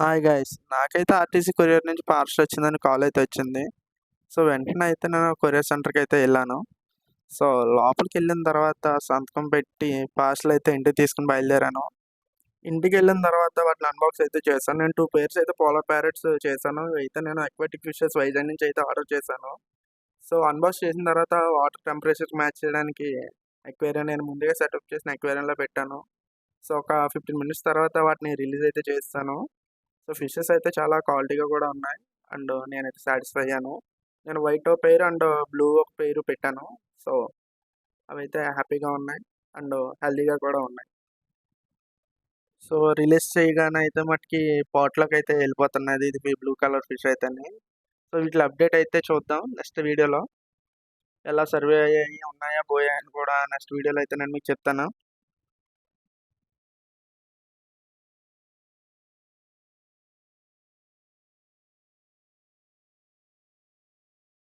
Hi guys. నాకైతే RTC courier నుంచి parcel వచ్చిందని కాల్ అయితే వచ్చింది. సో, వెంటనే అయితే నేను కొరియర్ సెంటర్‌కైతే ఎళ్ళాను. సో, లోపలికెళ్ళిన తర్వాత సంతకం పెట్టి పార్సల్ అయితే ఇంటికి తీసుకొని బయలుదేరాను. ఇంటికెళ్ళిన తర్వాత వాటిని అన్బాక్స్ అయితే చేశాను. నేను 2 పెయిర్స్ అయితే పోలార్ ప్యారెట్స్ చేశాను. ఇవైతే నేను అక్వాటిక్ ఫిషెస్ వైజాగ్ నుంచి అయితే ఆర్డర్ చేశాను. సో, అన్బాక్స్ చేసిన తర్వాత వాటర్ టెంపరేచర్‌కి మ్యాచ్ చేయడానికి అక్వేరియం నేను ముందుగా సెటప్ చేసిన అక్వేరియంలో పెట్టాను. సో, ఒక 15 మినిట్స్ తర్వాత వాటిని రిలీజ్ అయితే చేసేసాను. సో, ఫిషెస్ అయితే చాలా క్వాలిటీగా కూడా ఉన్నాయి. అండ్ నేనైతే సాటిస్ఫై అయ్యాను. నేను వైట్ ఒక పెయిర్ అండ్ బ్లూ ఒక పెయిర్ పెట్టాను. సో, అవైతే హ్యాపీగా ఉన్నాయి. అండ్ హెల్తీగా కూడా ఉన్నాయి. సో, రిలీజ్ చేయగానే అయితే మటికి పాట్‌లోకైతే ఎళ్ళిపోతున్నది ఇది బ్లూ కలర్ ఫిష్ అయితేని. సో, వీటిలో అప్డేట్ అయితే చూద్దాం నెక్స్ట్ వీడియోలో. ఎలా సర్వే అయ్యాయి, ఉన్నాయా, పోయాయా అని కూడా నెక్స్ట్ వీడియోలో అయితే నేను మీకు చెప్తాను.